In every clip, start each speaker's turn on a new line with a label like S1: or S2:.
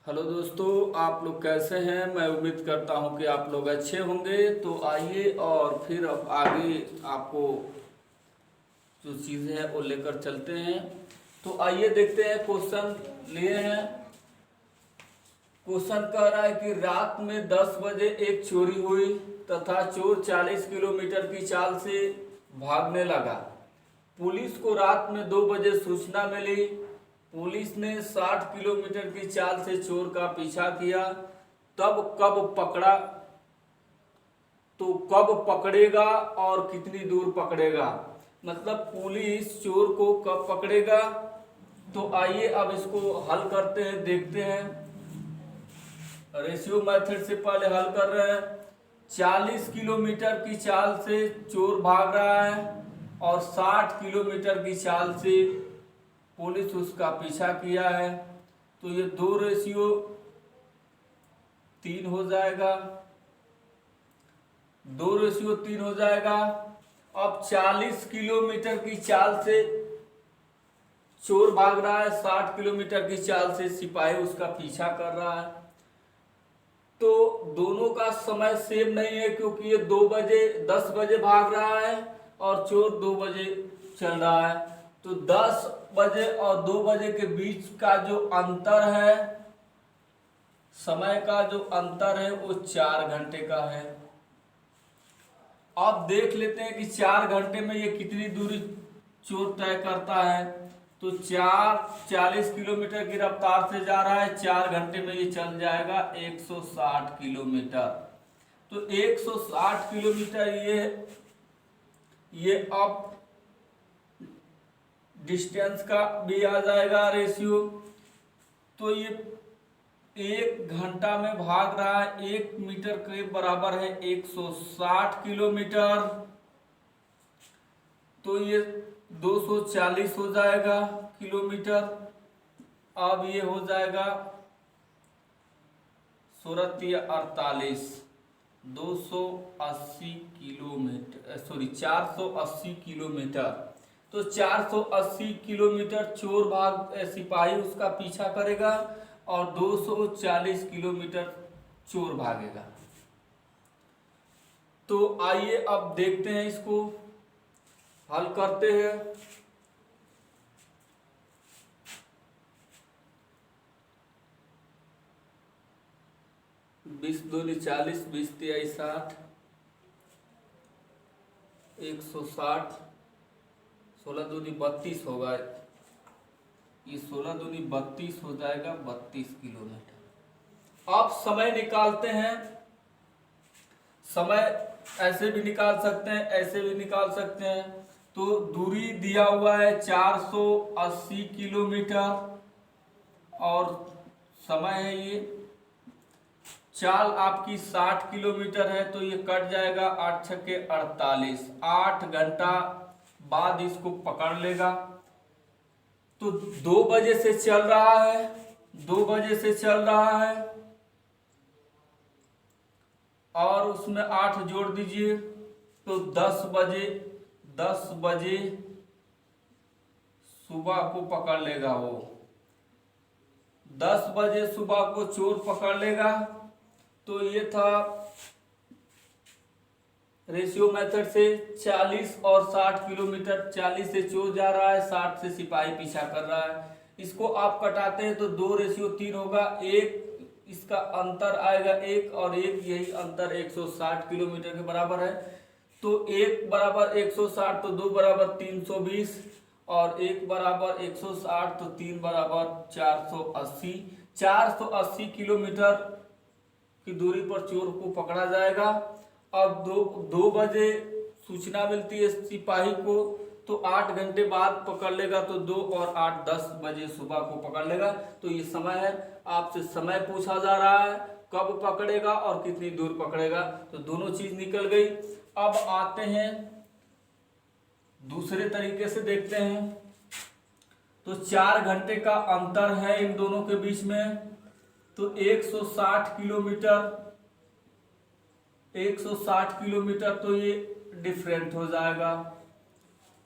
S1: Hello दोस्तों, आप लोग कैसे हैं। मैं उम्मीद करता हूं कि आप लोग अच्छे होंगे। तो आइए और फिर अब आगे आपको जो चीज़ें हैं वो लेकर चलते हैं। तो आइए देखते हैं, क्वेश्चन लिए हैं। क्वेश्चन कह रहा है कि रात में 10 बजे एक चोरी हुई तथा चोर 40 किलोमीटर की चाल से भागने लगा। पुलिस को रात में 2 बजे सूचना मिली। पुलिस ने 60 किलोमीटर की चाल से चोर का पीछा किया। तब कब पकड़ा तो कब पकड़ेगा और कितनी दूर पकड़ेगा, मतलब पुलिस चोर को कब पकड़ेगा। तो आइए अब इसको हल करते हैं, देखते हैं। रेशियो मेथड से पहले हल कर रहे हैं। 40 किलोमीटर की चाल से चोर भाग रहा है और 60 किलोमीटर की चाल से पुलिस उसका पीछा किया है। तो ये 2:3 हो जाएगा। 2:3 हो जाएगा। अब 40 किलोमीटर की चाल से चोर भाग रहा है, 60 किलोमीटर की चाल से सिपाही उसका पीछा कर रहा है। तो दोनों का समय सेम नहीं है, क्योंकि ये 10 बजे भाग रहा है और चोर 2 बजे चल रहा है। तो 10 बजे और 2 बजे के बीच का जो अंतर है, समय का जो अंतर है, वो 4 घंटे का है। अब देख लेते हैं कि 4 घंटे में ये कितनी दूरी चोर तय करता है। तो 40 किलोमीटर की रफ्तार से जा रहा है, 4 घंटे में ये चल जाएगा 160 किलोमीटर। तो 160 किलोमीटर ये अब डिस्टेंस का भी आ जाएगा रेशियो। तो ये 1 घंटा में भाग रहा है, 1 मीटर के बराबर है 160 किलोमीटर। तो ये 240 हो जाएगा किलोमीटर। अब ये हो जाएगा 16×48, 280 किलोमीटर, सॉरी 480 किलोमीटर। तो 480 किलोमीटर चोर सिपाही उसका पीछा करेगा और 240 किलोमीटर चोर भागेगा। तो आइए अब देखते हैं, इसको हल करते हैं। 20 दूनी 40, 20 तिहाई 60, 160, 16 दूनी 32 होगा। ये 16 दूनी 32 हो जाएगा, 32 किलोमीटर। आप समय निकालते हैं। समय ऐसे भी निकाल सकते हैं, ऐसे भी निकाल सकते हैं। तो दूरी दिया हुआ है 480 किलोमीटर और समय है ये। चाल आपकी 60 किलोमीटर है, तो ये कट जाएगा 8 छक्के 48, 8 घंटा बाद इसको पकड़ लेगा। तो 2 बजे से चल रहा है, 2 बजे से चल रहा है और उसमें 8 जोड़ दीजिए तो 10 बजे सुबह को पकड़ लेगा। वो 10 बजे सुबह को चोर पकड़ लेगा। तो ये था रेशियो मेथड से 40 और 60 किलोमीटर। 40 से चोर जा रहा है, 60 से सिपाही पीछा कर रहा है। इसको आप कटाते हैं तो 2:3 होगा। एक इसका अंतर आएगा 1 और 1, यही अंतर 160 किलोमीटर के बराबर है। तो 1 बराबर 160 तो 2 बराबर 320 और 1 बराबर 160 तो 3 बराबर 480। 480 किलोमीटर की दूरी पर चोर को पकड़ा जाएगा। अब 2 बजे सूचना मिलती है सिपाही को, तो 8 घंटे बाद पकड़ लेगा। तो 2 और 8 10 बजे सुबह को पकड़ लेगा। तो ये समय है। आपसे समय पूछा जा रहा है, कब पकड़ेगा और कितनी दूर पकड़ेगा। तो दोनों चीज निकल गई। अब आते हैं दूसरे तरीके से, देखते हैं। तो 4 घंटे का अंतर है इन दोनों के बीच में। तो 160 किलोमीटर, 160 किलोमीटर तो ये डिफरेंट हो जाएगा।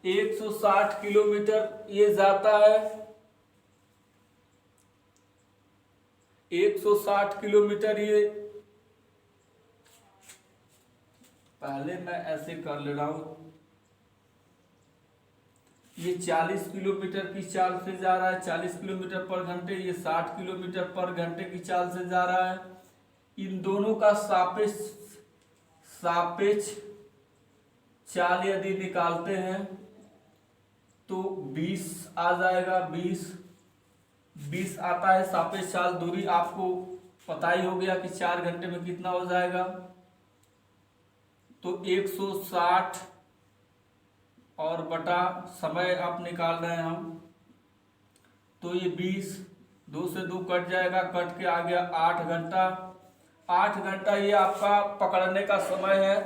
S1: 160 किलोमीटर ये जाता है 160 किलोमीटर। ये पहले मैं ऐसे कर ले रहा हूं, ये 40 किलोमीटर की चाल से जा रहा है, 40 किलोमीटर पर घंटे। ये 60 किलोमीटर पर घंटे की चाल से जा रहा है। इन दोनों का सापेक्ष सापेक्ष चाल यदि निकालते हैं तो 20 आ जाएगा। 20 आता है सापेक्ष चाल। दूरी आपको पता ही हो गया कि 4 घंटे में कितना हो जाएगा। तो 160 और बटा समय आप निकाल रहे हैं हम, तो ये 20, 2 से 2 कट जाएगा, कट के आ गया 8 घंटा। 8 घंटा ये आपका पकड़ने का समय है।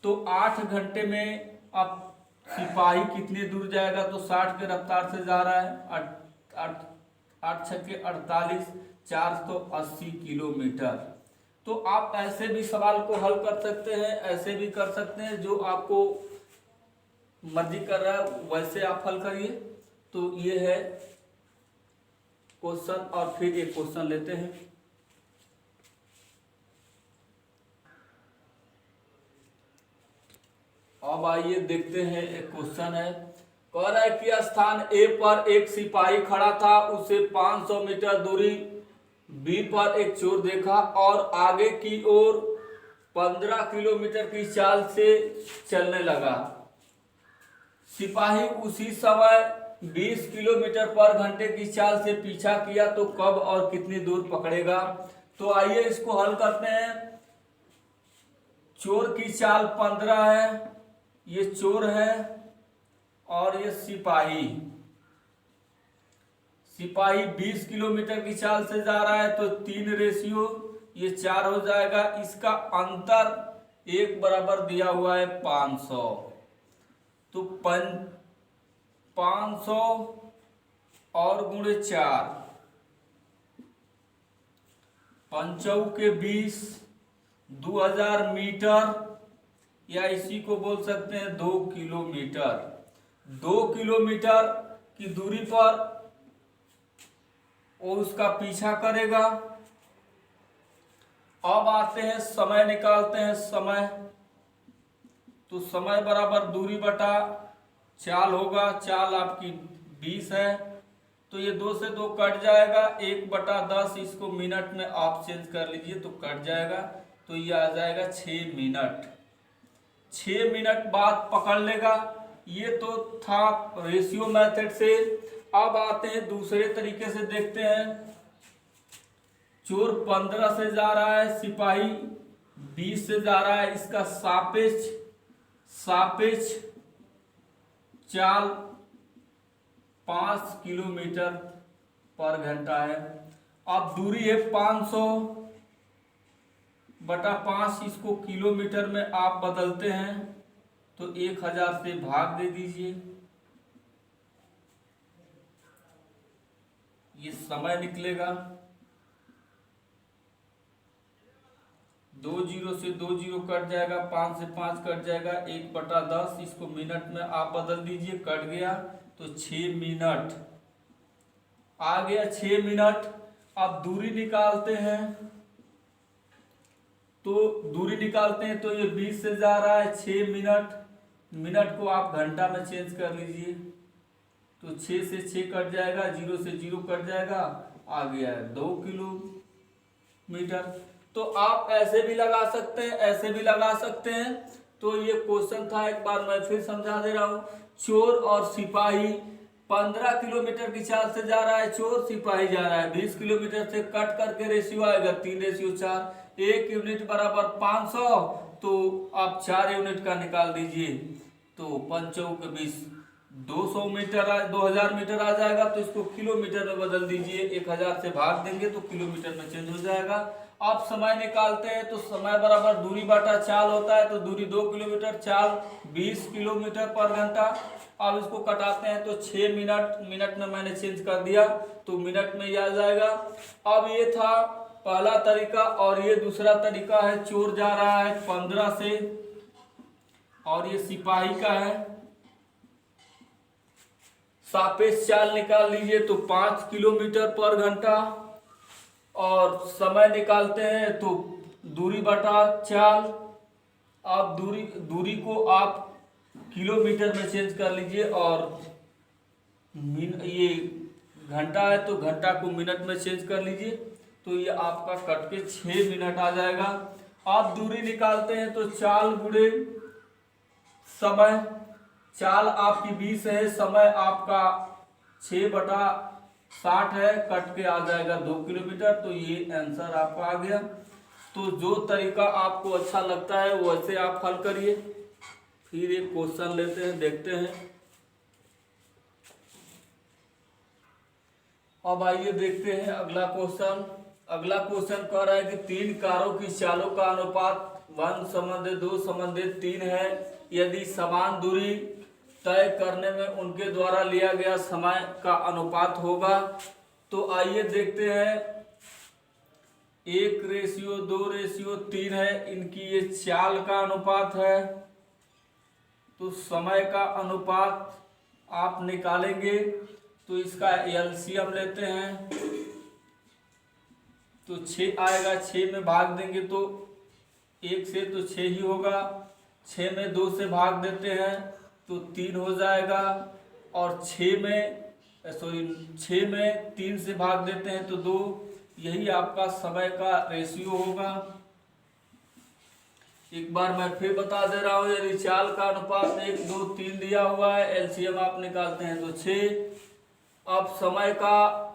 S1: तो 8 घंटे में आप सिपाही कितनी दूर जाएगा, तो 60 के रफ्तार से जा रहा है। 8 छक्के 48, 480 किलोमीटर। तो आप ऐसे भी सवाल को हल कर सकते हैं, ऐसे भी कर सकते हैं, जो आपको मर्जी कर रहा है वैसे आप हल करिए। तो ये है क्वेश्चन, और फिर एक क्वेश्चन लेते हैं। अब आइए देखते हैं, एक क्वेश्चन है, कह रहा है कि स्थान ए पर एक सिपाही खड़ा था, उसे 500 मीटर दूरी बी पर एक चोर देखा और आगे की ओर 15 किलोमीटर की चाल से चलने लगा। सिपाही उसी समय 20 किलोमीटर पर घंटे की चाल से पीछा किया, तो कब और कितनी दूर पकड़ेगा। तो आइए इसको हल करते हैं। चोर की चाल 15 है, ये चोर है, और ये सिपाही 20 किलोमीटर की चाल से जा रहा है, तो 3 रेशियो ये 4 हो जाएगा। इसका अंतर 1 बराबर दिया हुआ है 500, तो 500 और गुणे 4, 5 के 20, 2000 मीटर, या इसी को बोल सकते हैं 2 किलोमीटर। 2 किलोमीटर की दूरी पर वो उसका पीछा करेगा। अब आते हैं समय निकालते हैं। समय, तो समय बराबर दूरी बटा चाल होगा। चाल आपकी 20 है, तो ये 2 से 2 कट जाएगा, 1/10। इसको मिनट में आप चेंज कर लीजिए तो कट जाएगा, तो ये आ जाएगा 6 मिनट। 6 मिनट बाद पकड़ लेगा। ये तो था रेशियो मेथड से। अब आते हैं दूसरे तरीके से, देखते हैं। चोर 15 से जा रहा है, सिपाही 20 से जा रहा है। इसका सापेक्ष चाल 5 किलोमीटर पर घंटा है। अब दूरी है 500 बटा 5, इसको किलोमीटर में आप बदलते हैं तो 1000 से भाग दे दीजिए। ये समय निकलेगा, 2 जीरो से 2 जीरो कट जाएगा, 5 से 5 कट जाएगा, 1/10। इसको मिनट में आप बदल दीजिए, कट गया, तो 6 मिनट आ गया। 6 मिनट। अब दूरी निकालते हैं, तो दूरी निकालते हैं तो ये 20 से जा रहा है, 6 मिनट। मिनट को आप घंटा में चेंज कर लीजिए, तो 6 से 6 कट जाएगा, 0 से 0 कट जाएगा, आ गया है 2 किलोमीटर। तो आप ऐसे भी लगा सकते हैं, ऐसे भी लगा सकते हैं। तो ये क्वेश्चन था, एक बार मैं फिर समझा दे रहा हूं। चोर और सिपाही 15 किलोमीटर की चाल से जा रहा है, चोर, सिपाही जा रहा है 20 किलोमीटर से। कट करके रेशियो आएगा 3:4। 1 यूनिट बराबर 500, तो आप 4 यूनिट का निकाल दीजिए, तो 5 के 20, 200 मीटर 2000 मीटर आ जाएगा। तो इसको किलोमीटर में बदल दीजिए, 1000 से भाग देंगे तो किलोमीटर में चेंज हो जाएगा। आप समय निकालते हैं तो समय बराबर दूरी बटा चाल होता है, तो दूरी 2 किलोमीटर, चाल 20 किलोमीटर पर घंटा। अब इसको कटाते हैं तो 6 मिनट में मैंने चेंज कर दिया, तो मिनट में ये आ जाएगा। अब ये था पहला तरीका, और ये दूसरा तरीका है। चोर जा रहा है 15 से, और ये सिपाही का है। सापेक्ष चाल निकाल लीजिए, तो 5 किलोमीटर पर घंटा, और समय निकालते हैं तो दूरी बटा चाल। आप दूरी को आप किलोमीटर में चेंज कर लीजिए, और ये घंटा है तो घंटा को मिनट में चेंज कर लीजिए, तो ये आपका कट के 6 मिनट आ जाएगा। आप दूरी निकालते हैं तो चाल गुणे समय, चाल आपकी 20 है, समय आपका 6/60 है, कट के आ जाएगा 2 किलोमीटर। तो ये आंसर आपका आ गया। तो जो तरीका आपको अच्छा लगता है वैसे आप हल करिए। फिर एक क्वेश्चन लेते हैं, देखते हैं। अब आइए देखते हैं अगला क्वेश्चन। अगला क्वेश्चन कह रहा है कि 3 कारों की चालों का अनुपात 1:2:3 है। यदि समान दूरी तय करने में उनके द्वारा लिया गया समय का अनुपात होगा। तो आइए देखते हैं। 1:2:3 है, इनकी ये चाल का अनुपात है। तो समय का अनुपात आप निकालेंगे तो इसका एलसीएम लेते हैं तो 6 आएगा। 6 में भाग देंगे तो 1 से तो 6 ही होगा। 6 में 2 से भाग देते हैं तो 3 हो जाएगा। और 6 में 3 से भाग देते हैं तो 2। यही आपका समय का रेशियो होगा। एक बार मैं फिर बता दे रहा हूँ। यदि चाल का अनुपात 1, 2, 3 दिया हुआ है, एलसीएम आप निकालते हैं तो 6। अब समय का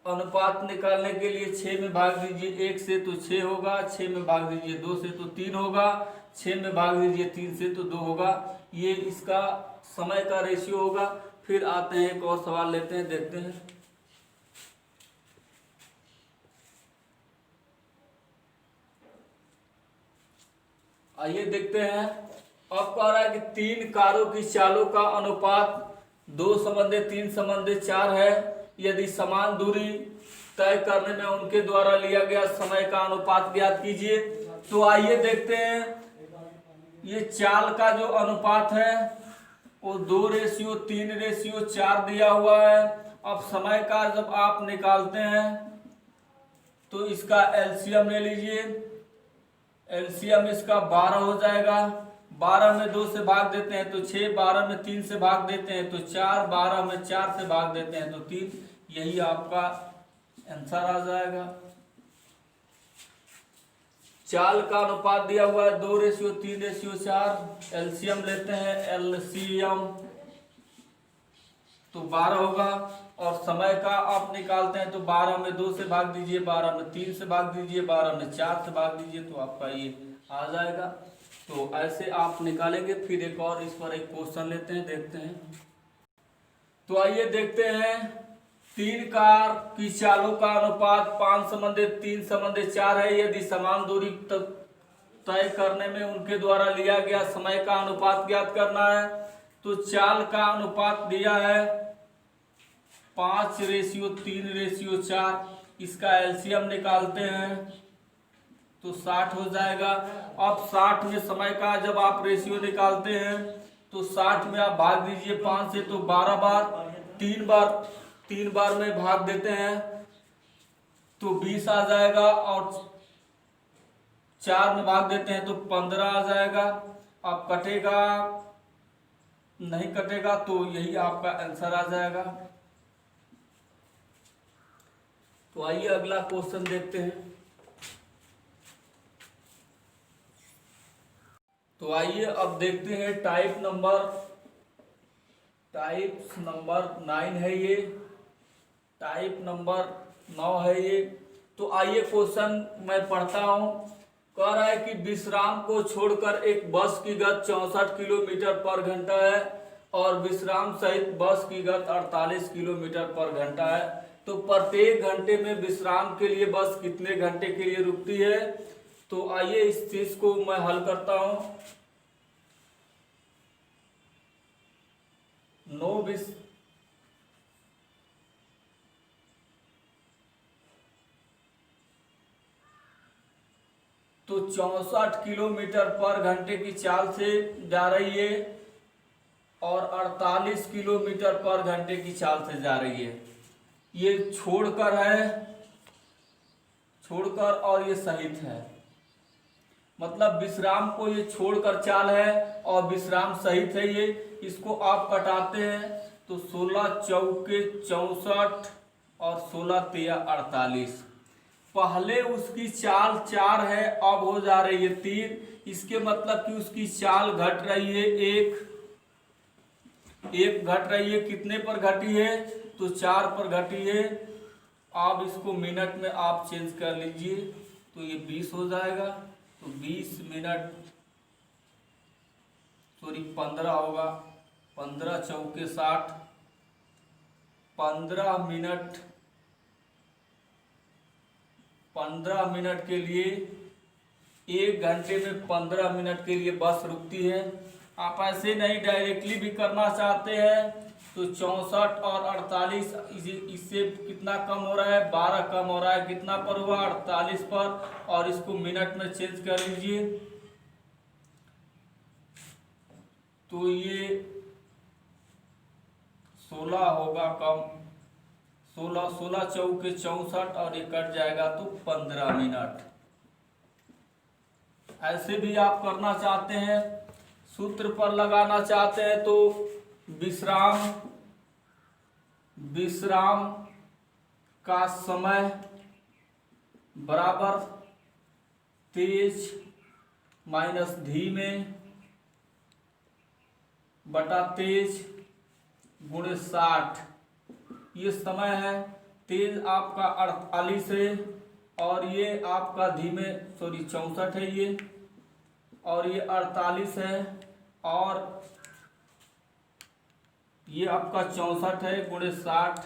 S1: अनुपात निकालने के लिए 6 में भाग दीजिए 1 से तो 6 होगा। 6 में भाग दीजिए 2 से तो 3 होगा। 6 में भाग दीजिए 3 से तो 2 होगा। ये इसका समय का रेशियो होगा। फिर आते हैं, एक और सवाल लेते हैं, देखते हैं। आइए देखते हैं। अब कह रहा है कि 3 कारों की चालों का अनुपात 2:3:4 है। यदि समान दूरी तय करने में उनके द्वारा लिया गया समय का अनुपात ज्ञात कीजिए। तो आइए देखते हैं। ये चाल का जो अनुपात है वो 2:3:4 दिया हुआ है। अब समय का जब आप निकालते हैं तो इसका एलसीएम ले लीजिए। एलसीएम इसका 12 हो जाएगा। 12 में 2 से भाग देते हैं तो 6, 12 में 3 से भाग देते हैं तो 4, 12 में 4 से भाग देते हैं तो 3। यही आपका आंसर आ जाएगा। चाल का अनुपात दिया हुआ है 2:3:4। एलसीएम लेते हैं, एलसीएम तो 12 होगा। और समय का आप निकालते हैं तो 12 में 2 से भाग दीजिए, 12 में 3 से भाग दीजिए, 12 में 4 से भाग दीजिए, तो आपका ये आ जाएगा। तो ऐसे आप निकालेंगे। फिर एक और इस पर एक क्वेश्चन लेते हैं, देखते हैं। तो आइए देखते हैं। 3 कार की चालों का अनुपात 5:3:4 है। यदि समान दूरी तय करने में उनके द्वारा लिया गया समय का अनुपात ज्ञात करना है। तो चाल का अनुपात दिया है 5:3:4। इसका एलसीएम निकालते हैं तो 60 हो जाएगा। अब 60 में समय का जब आप रेशियो निकालते हैं तो 60 में आप भाग दीजिए 5 से तो 12 बार, 3 बार में भाग देते हैं तो 20 आ जाएगा। और 4 में भाग देते हैं तो 15 आ जाएगा। अब कटेगा नहीं, कटेगा तो यही आपका आंसर आ जाएगा। तो आइए अगला क्वेश्चन देखते हैं। तो आइए अब देखते हैं। टाइप नंबर 9 है ये। टाइप नंबर 9 है ये। तो आइए क्वेश्चन मैं पढ़ता हूं। कह रहा है कि विश्राम को छोड़कर एक बस की गति 64 किलोमीटर पर घंटा है और विश्राम सहित बस की गति 48 किलोमीटर पर घंटा है। तो प्रत्येक घंटे में विश्राम के लिए बस कितने घंटे के लिए रुकती है। तो आइए इस चीज को मैं हल करता हूं। तो 64 किलोमीटर पर घंटे की चाल से जा रही है और 48 किलोमीटर पर घंटे की चाल से जा रही है। ये छोड़कर है छोड़कर और ये सहित है, मतलब विश्राम को ये छोड़कर चाल है और विश्राम सहित है ये। इसको आप कटाते हैं तो 16 चौके 64 और 16 तिया 48। पहले उसकी चाल 4 है, अब हो जा रही है 3। इसके मतलब कि उसकी चाल घट रही है, एक घट रही है। कितने पर घटी है? तो 4 पर घटी है। अब इसको मिनट में आप चेंज कर लीजिए तो ये 20 हो जाएगा। तो 20 मिनट, सॉरी 15 होगा, 15 चौके 60, 15 मिनट, 15 मिनट के लिए, 1 घंटे में 15 मिनट के लिए बस रुकती है। आप ऐसे नहीं डायरेक्टली भी करना चाहते हैं तो 64 और 48, इससे कितना कम हो रहा है? 12 कम हो रहा है। कितना पर हुआ? 48 पर। और इसको मिनट में चेंज कर लीजिए तो ये 16 होगा कम, 16 चौके 64 और ये कट जाएगा तो 15 मिनट। ऐसे भी आप करना चाहते हैं, सूत्र पर लगाना चाहते हैं तो विश्राम का समय बराबर तेज माइनस धीमे बटा तेज गुणे 60। ये समय है। तेज आपका 48 है और ये आपका धीमे, सॉरी 64 है ये, और ये 48 है और ये आपका 64 है गुणे 60।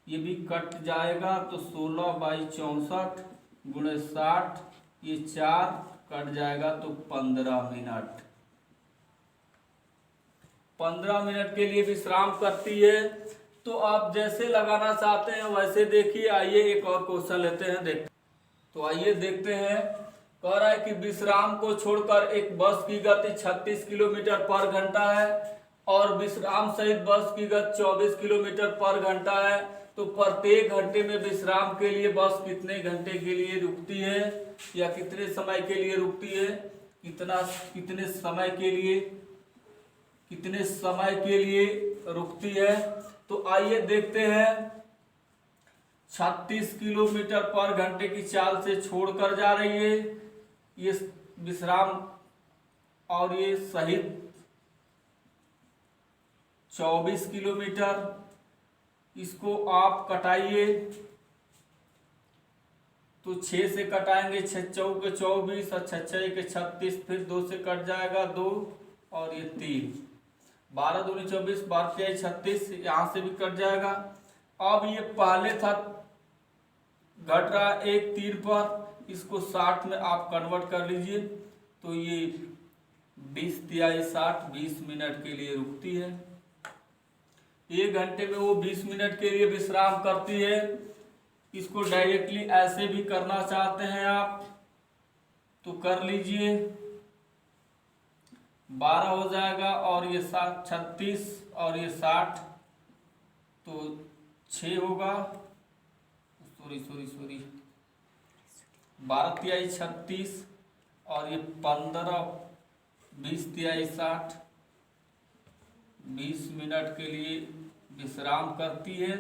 S1: ये भी कट जाएगा तो 16/64 गुणे 60, ये 4 कट जाएगा तो 15 मिनट। 15 मिनट के लिए विश्राम करती है। तो आप जैसे लगाना चाहते हैं वैसे देखिए। आइए एक और क्वेश्चन लेते हैं, देखते। तो आइए देखते हैं। कह रहा है कि विश्राम को छोड़कर एक बस की गति 36 किलोमीटर पर घंटा है और विश्राम सहित बस की गति 24 किलोमीटर पर घंटा है। तो प्रत्येक घंटे में विश्राम के लिए बस कितने घंटे के लिए रुकती है या कितने समय के लिए रुकती है? कितने समय के लिए रुकती है? तो आइए देखते हैं। 36 किलोमीटर पर घंटे की चाल से छोड़कर जा रही है ये विश्राम, और ये सहित 24 किलोमीटर। इसको आप कटाइए तो 6 से कटाएंगे, 6 चौके 24 और 6 के 36, फिर 2 से कट जाएगा 2 और ये 3, 12 दूनी 24, 12 तिहाई 36, यहाँ से भी कट जाएगा। अब ये पहले था घट रहा 1 3 पर, इसको 60 में आप कन्वर्ट कर लीजिए तो ये 20 तिहाई 60, 20 मिनट के लिए रुकती है। 1 घंटे में वो 20 मिनट के लिए विश्राम करती है। इसको डायरेक्टली ऐसे भी करना चाहते हैं आप तो कर लीजिए, 12 हो जाएगा और ये 36 और ये 60 तो 6 होगा, सॉरी 12 तिहाई 36 और ये 15, 20 तिहाई 60, 20 मिनट के लिए विश्राम करती है।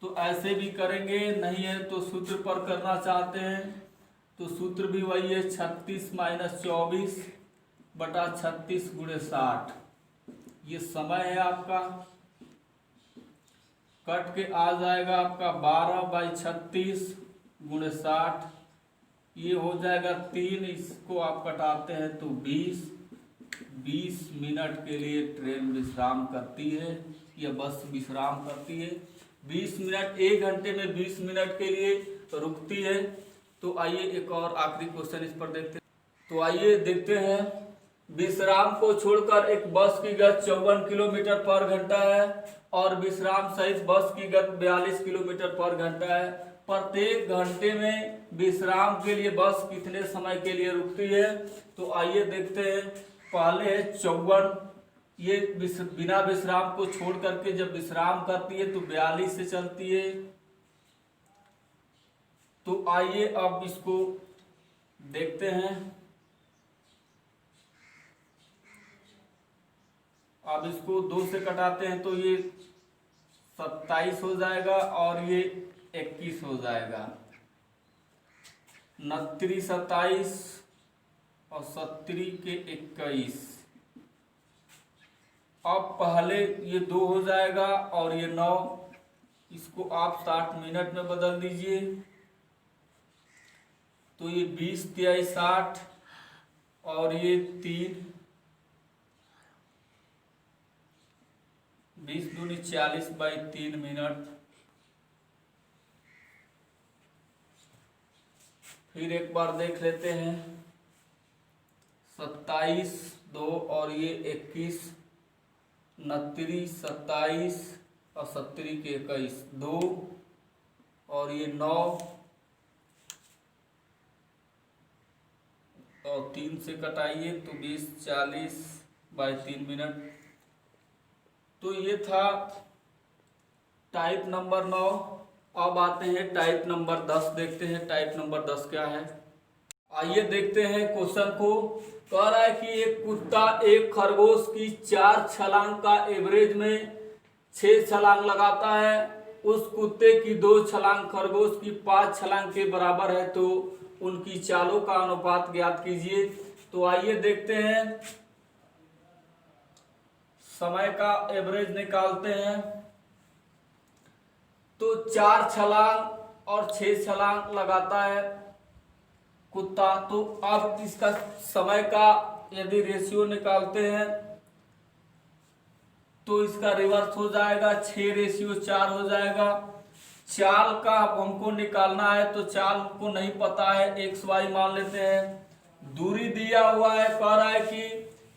S1: तो ऐसे भी करेंगे, नहीं है तो सूत्र पर करना चाहते हैं तो सूत्र भी वही है, 36 - 24 बटा 36 गुणे 60। ये समय है आपका, कट के आ जाएगा आपका 12/36 गुणे 60, ये हो जाएगा 3। इसको आप कटाते हैं तो 20 मिनट के लिए ट्रेन विश्राम करती है या बस विश्राम करती है। 20 मिनट, 1 घंटे में 20 मिनट के लिए रुकती है। तो आइए एक और आखिरी क्वेश्चन इस पर देखते हैं। तो आइए देखते हैं। विश्राम को छोड़कर एक बस की गति 54 किलोमीटर पर घंटा है और विश्राम सहित बस की गति 42 किलोमीटर पर घंटा है। प्रत्येक घंटे में विश्राम के लिए बस कितने समय के लिए रुकती है? तो आइए देखते हैं। पहले है 54, ये बिना विश्राम को छोड़ करके जब विश्राम करती है तो 42 से चलती है। तो आइए अब इसको देखते हैं। अब इसको 2 से कटाते हैं तो ये 27 हो जाएगा और ये 21 हो जाएगा। 29 27 और 17 के 21। अब पहले ये 2 हो जाएगा और ये 9, इसको आप 60 मिनट में बदल दीजिए। तो ये 20 23 60 और ये 3, 20 दूनी 40 बाई 3 मिनट। फिर एक बार देख लेते हैं। 27 2 और ये 21, 29 27 और 17 के 21 2 और ये 9 और 3 से कटाइए तो 20 40 बाई 3 मिनट। तो ये था टाइप नंबर 9। अब आते हैं टाइप नंबर 10, देखते हैं टाइप नंबर 10 क्या है। आइए देखते हैं क्वेश्चन को। कह रहा है कि एक कुत्ता एक खरगोश की 4 छलांग का एवरेज में 6 छलांग लगाता है। उस कुत्ते की 2 छलांग खरगोश की 5 छलांग के बराबर है, तो उनकी चालों का अनुपात ज्ञात कीजिए। तो आइए देखते हैं, समय का एवरेज निकालते हैं। तो 4 छलांग और 6 छलांग लगाता है कुत्ता। तो अब इसका समय का यदि रेशियो निकालते हैं तो इसका रिवर्स हो जाएगा, 6:4 हो जाएगा। चाल का हमको निकालना है तो चाल को नहीं पता है, XY मान लेते हैं। दूरी दिया हुआ है, कह रहा है कि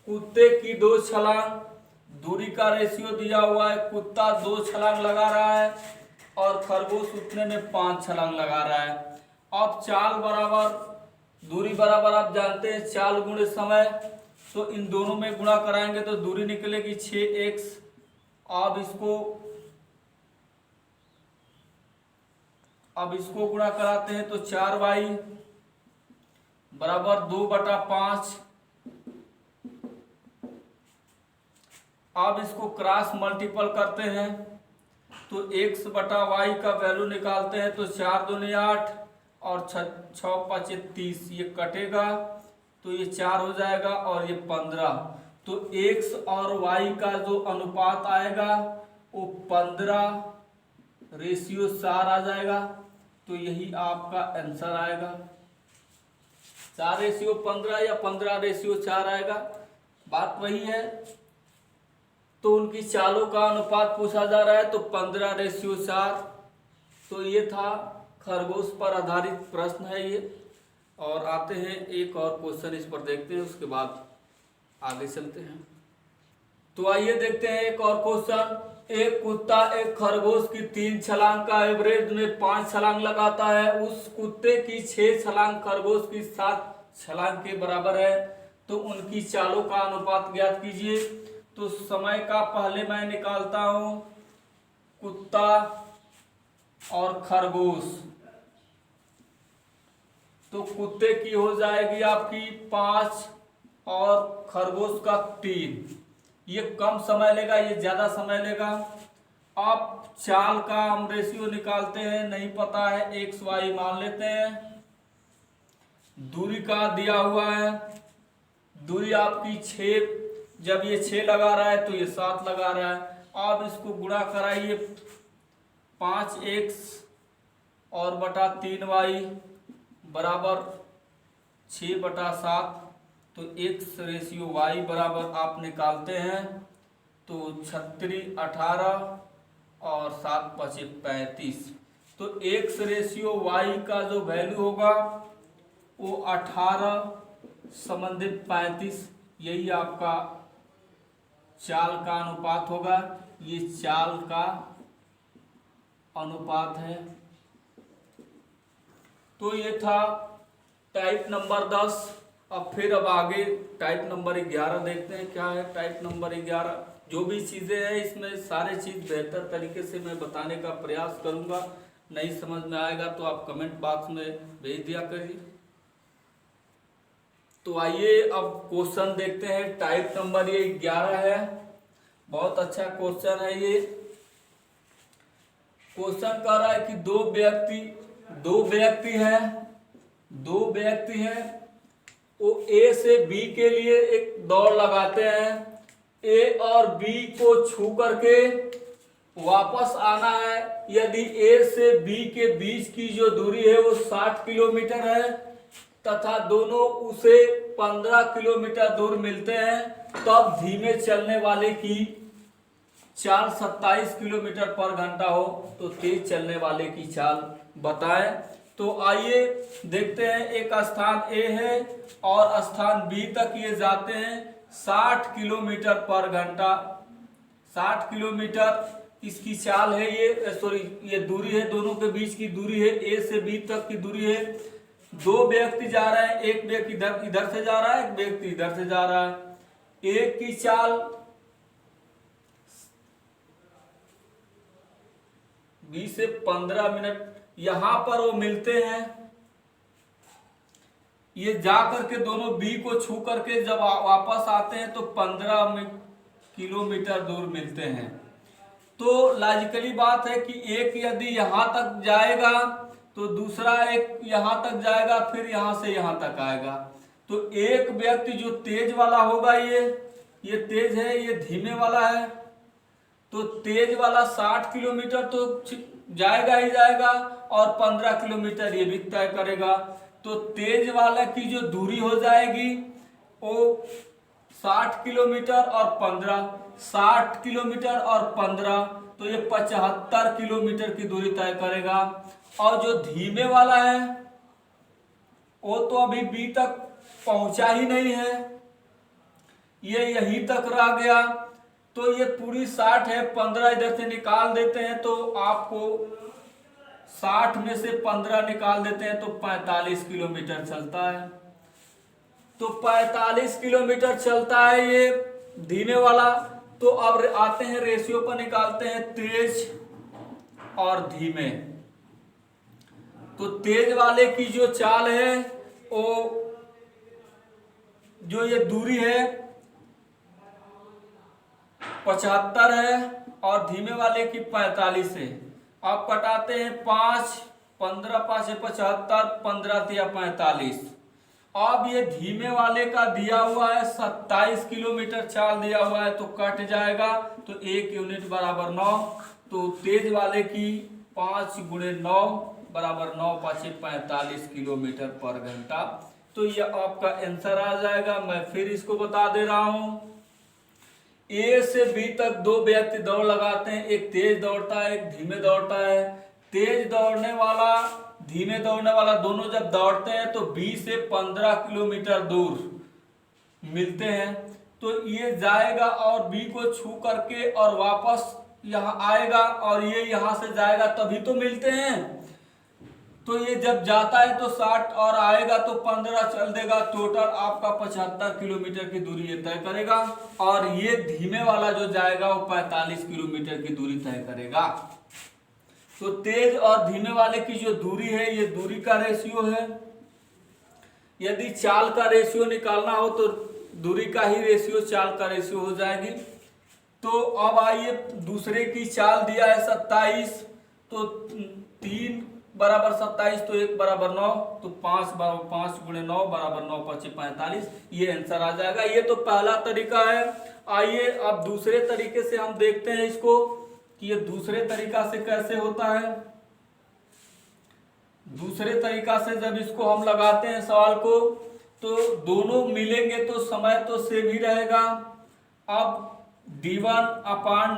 S1: कुत्ते की 2 छलांग, दूरी का रेशियो दिया हुआ है। कुत्ता 2 छलांग लगा रहा है और खरगोश उठने में 5 छलांग लगा रहा है। अब चाल बराबर दूरी बराबर, आप जानते हैं चाल गुणे समय, तो इन दोनों में गुणा कराएंगे तो दूरी निकलेगी 6x। अब इसको गुणा कराते हैं तो 4y बराबर 2/5। अब इसको क्रॉस मल्टीपल करते हैं तो x/y का वैल्यू निकालते हैं तो 4 दूनी 8 और 6 5 30, ये कटेगा तो ये 4 हो जाएगा और ये 15। तो x और y का जो अनुपात आएगा वो 15:4 आ जाएगा। तो यही आपका आंसर आएगा, 4:15 या 15:4 आएगा, बात वही है। तो उनकी चालों का अनुपात पूछा जा रहा है तो 15:4। तो ये था खरगोश पर आधारित प्रश्न है ये। और आते हैं एक और क्वेश्चन इस पर देखते हैं, उसके बाद आगे चलते हैं। तो आइए देखते हैं एक और क्वेश्चन। एक कुत्ता एक खरगोश की 3 छलांग का एवरेज में 5 छलांग लगाता है। उस कुत्ते की 6 छलांग खरगोश की 7 छलांग के बराबर है, तो उनकी चालों का अनुपात ज्ञात कीजिए। तो समय का पहले मैं निकालता हूं, कुत्ता और खरगोश। तो कुत्ते की हो जाएगी आपकी 5 और खरगोश का 3। ये कम समय लेगा, ये ज्यादा समय लेगा। अब चाल का हम रेशियो निकालते हैं, नहीं पता है, XY मान लेते हैं। दूरी का दिया हुआ है, दूरी आपकी 6, जब ये 6 लगा रहा है तो ये 7 लगा रहा है। अब इसको गुणा कराइए, 5x और बटा 3y बराबर 6/7। तो x/y बराबर आप निकालते हैं तो 36 18 और 7 5 35। तो x/y का जो वैल्यू होगा वो 18 संबंधित 35, यही आपका चाल का अनुपात होगा। ये चाल का अनुपात है। तो ये था टाइप नंबर 10। अब आगे टाइप नंबर 11 देखते हैं क्या है। टाइप नंबर 11 जो भी चीज़ें हैं इसमें सारे चीज़ बेहतर तरीके से मैं बताने का प्रयास करूंगा। नहीं समझ में आएगा तो आप कमेंट बॉक्स में भेज दिया करिए। तो आइए अब क्वेश्चन देखते हैं। टाइप नंबर ये 11 है, बहुत अच्छा क्वेश्चन है ये। क्वेश्चन कह रहा है कि दो व्यक्ति हैं, वो ए से बी के लिए एक दौड़ लगाते हैं। ए और बी को छू करके वापस आना है। यदि ए से बी के बीच की जो दूरी है वो 60 किलोमीटर है तथा दोनों उसे 15 किलोमीटर दूर मिलते हैं, तब धीमे चलने वाले की चाल 27 किलोमीटर पर घंटा हो तो तेज चलने वाले की चाल बताएं। तो आइए देखते हैं। एक स्थान ए है और स्थान बी तक ये जाते हैं 60 किलोमीटर पर घंटा। 60 किलोमीटर इसकी चाल है, ये दूरी है, दोनों के बीच की दूरी है, ए से बी तक की दूरी है। दो व्यक्ति जा रहे हैं, एक व्यक्ति इधर से जा रहा है, एक व्यक्ति इधर से जा रहा है। एक की चाल 20 से 15 मिनट, यहां पर वो मिलते हैं। ये जा करके दोनों बी को छू करके जब वापस आते हैं तो 15 किलोमीटर दूर मिलते हैं। तो लॉजिकली बात है कि एक यदि यहां तक जाएगा तो दूसरा एक यहां तक जाएगा, फिर यहां से यहां तक आएगा। तो एक व्यक्ति जो तेज वाला होगा, ये तेज है, ये धीमे वाला है। तो तेज वाला 60 किलोमीटर तो जाएगा ही जाएगा और 15 किलोमीटर ये भी तय करेगा। तो तेज वाला की जो दूरी हो जाएगी वो 60 किलोमीटर और 15, 60 किलोमीटर और 15, तो ये 75 किलोमीटर की दूरी तय करेगा। और जो धीमे वाला है वो तो अभी बी तक पहुंचा ही नहीं है, ये यहीं तक रह गया। तो ये पूरी 60 है, 15 इधर से निकाल देते हैं तो आपको 60 में से 15 निकाल देते हैं तो 45 किलोमीटर चलता है। तो 45 किलोमीटर चलता है ये धीमे वाला। तो अब आते हैं रेशियो पर, निकालते हैं तेज और धीमे। तो तेज वाले की जो चाल है वो जो ये दूरी है 75 है और धीमे वाले की 45 है। आप कटाते हैं 5, 15 5 75, 15 तिया 45। अब ये धीमे वाले का दिया हुआ है 27 किलोमीटर चाल दिया हुआ है, तो कट जाएगा तो 1 यूनिट बराबर 9। तो तेज वाले की 5 गुणे 9 बराबर 9 5 45 किलोमीटर पर घंटा। तो ये आपका आंसर आ जाएगा। मैं फिर इसको बता दे रहा हूं। ए से बी तक दो व्यक्ति दौड़ लगाते हैं, एक तेज दौड़ता है, एक धीमे दौड़ता है। तेज दौड़ने वाला, धीमे दौड़ने वाला दोनों जब दौड़ते हैं तो 20 से 15 किलोमीटर दूर मिलते हैं। तो ये जाएगा और बी को छू करके और वापस यहाँ आएगा और ये यहाँ से जाएगा तभी तो मिलते हैं। तो ये जब जाता है तो 60 और आएगा तो 15 चल देगा। टोटल आपका 75 किलोमीटर की दूरी ये तय करेगा। और ये धीमे वाला जो जाएगा वो 45 किलोमीटर की दूरी तय करेगा। तो तेज और धीमे वाले की जो दूरी है ये दूरी का रेशियो है। यदि चाल का रेशियो निकालना हो तो दूरी का ही रेशियो चाल का रेशियो हो जाएगी। तो अब आइए, दूसरे की चाल दिया है 27, तो 3 बराबर 27, तो 1 बराबर 9, तो 5 गुणे 9 बराबर 9 5 45, ये आंसर आ जाएगा। ये तो पहला तरीका है। आइए अब दूसरे तरीके से हम देखते हैं इसको कि ये दूसरे तरीका से कैसे होता है। दूसरे तरीका से जब इसको हम लगाते हैं सवाल को, तो दोनों मिलेंगे तो समय तो सेम ही रहेगा। अब d1 अपान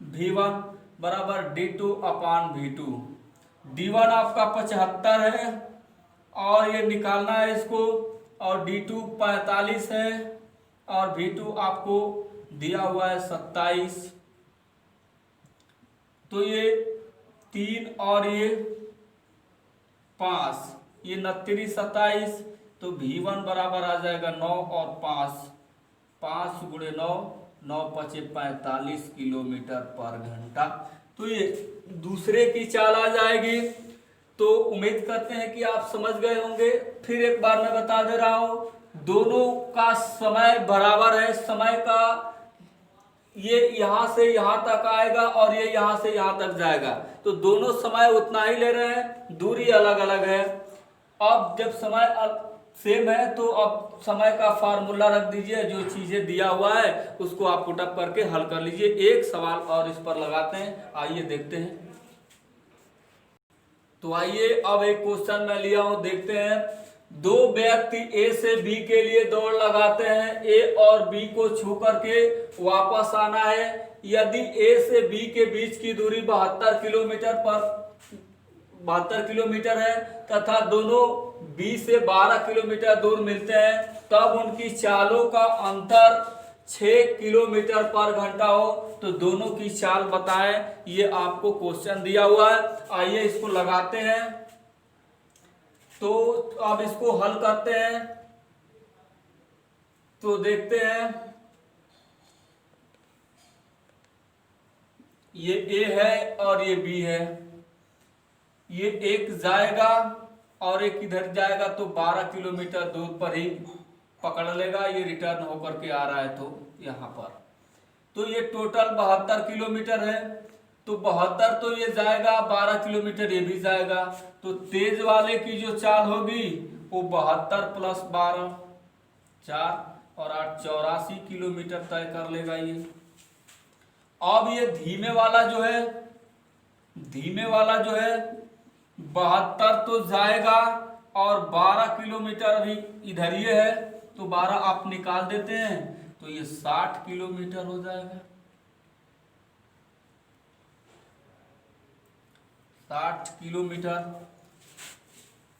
S1: v1 बराबर d2 अपान v2। d1 आपका 75 है और ये निकालना है इसको, और d2 45 है और v2 आपको दिया हुआ है 27। तो ये 3 और ये 5, ये 29 27, तो v1 बराबर आ जाएगा 9 और 5 गुणे 9 9 5 45 किलोमीटर पर घंटा। तो ये दूसरे की चाल आ जाएगी। तो उम्मीद करते हैं कि आप समझ गए होंगे। फिर एक बार मैं बता दे रहा हूं, दोनों का समय बराबर है। समय का ये यहां से यहां तक आएगा और ये यहां से यहां तक जाएगा, तो दोनों समय उतना ही ले रहे हैं, दूरी अलग अलग है। अब जब समय सेम है तो अब समय का फार्मूला रख दीजिए, जो चीजें दिया हुआ है उसको आप पुटअप करके हल कर लीजिए। एक सवाल और इस पर लगाते हैं, आइए देखते हैं। तो आइए अब एक क्वेश्चन मैं लिया हूं, देखते हैं। दो व्यक्ति ए से बी के लिए दौड़ लगाते हैं। ए और बी को छू करके वापस आना है। यदि ए से बी के बीच की दूरी 72 किलोमीटर है तथा दोनों बी से 12 किलोमीटर दूर मिलते हैं, तब उनकी चालों का अंतर 6 किलोमीटर पर घंटा हो, तो दोनों की चाल बताएं। ये आपको क्वेश्चन दिया हुआ है, आइए इसको लगाते हैं। तो अब इसको हल करते हैं। तो देखते हैं, ये ए है और ये बी है। ये एक जाएगा और एक इधर जाएगा, तो 12 किलोमीटर दूर पर ही पकड़ लेगा। ये रिटर्न होकर के आ रहा है तो यहां पर, तो ये टोटल 72 किलोमीटर है। तो 72 तो ये जाएगा, 12 किलोमीटर ये भी जाएगा। तो तेज वाले की जो चाल होगी वो 72 प्लस 12 4 और 8 84 किलोमीटर तय कर लेगा ये। अब ये धीमे वाला जो है 72 तो जाएगा और 12 किलोमीटर अभी इधर ये है, तो 12 आप निकाल देते हैं तो ये 60 किलोमीटर हो जाएगा। 60 किलोमीटर।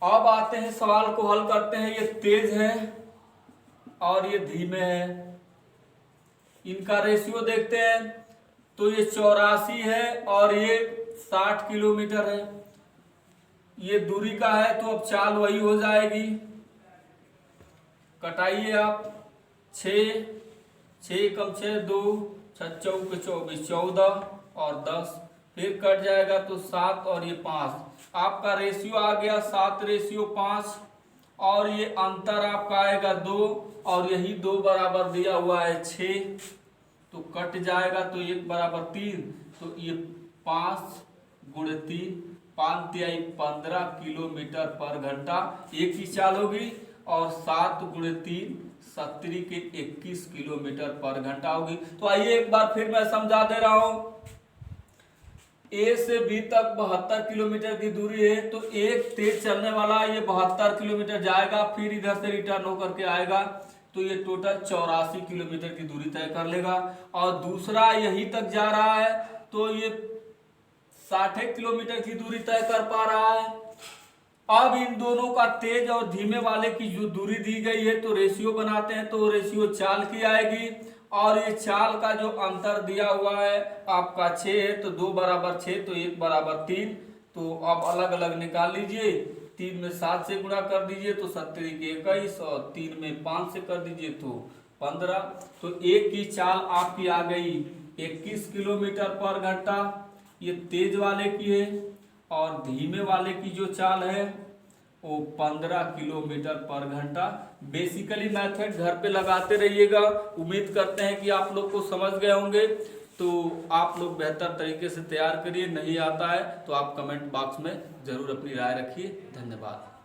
S1: अब आते हैं, सवाल को हल करते हैं। ये तेज है और ये धीमे है, इनका रेशियो देखते हैं। तो ये 84 है और ये 60 किलोमीटर है। ये दूरी का है तो अब चाल वही हो जाएगी। कटाइए आप, 6 6 कम 6 2 6 चौके 24 14 और 10, फिर कट जाएगा तो 7 और ये 5। आपका रेशियो आ गया 7:5 और ये अंतर आपका आएगा 2 और यही 2 बराबर दिया हुआ है 6, तो कट जाएगा तो 1 बराबर 3, तो ये 5 गुणे 3 5 तिहाई 15 किलोमीटर पर घंटा एक ही चाल होगी। और 7 गुणे 3 70 के 21 किलोमीटर पर घंटा होगी। तो आइए एक बार फिर मैं समझा दे रहा हूं। ए से बी तक 72 किलोमीटर की दूरी है, तो एक तेज चलने वाला ये 72 किलोमीटर जाएगा, फिर इधर से रिटर्न होकर के आएगा, तो ये टोटल 84 किलोमीटर की दूरी तय कर लेगा। और दूसरा यही तक जा रहा है तो ये 60 किलोमीटर की दूरी तय कर पा रहा है। अब इन दोनों का तेज और धीमे वाले की जो दूरी दी गई है तो रेशियो बनाते हैं, तो रेशियो चाल की आएगी। और ये चाल का जो अंतर दिया हुआ है आपका 6 है, तो 2 बराबर 6 तो 1 बराबर 3, तो अब अलग अलग निकाल लीजिए। 3 में 7 से गुणा कर दीजिए तो 70 के 21 और 3 में 5 से कर दीजिए तो 15। तो एक की चाल आपकी आ गई 21 किलोमीटर पर घंटा, ये तेज वाले की है। और धीमे वाले की जो चाल है वो 15 किलोमीटर पर घंटा। बेसिकली मेथड घर पे लगाते रहिएगा। उम्मीद करते हैं कि आप लोग को समझ गए होंगे। तो आप लोग बेहतर तरीके से तैयार करिए। नहीं आता है तो आप कमेंट बॉक्स में जरूर अपनी राय रखिए। धन्यवाद।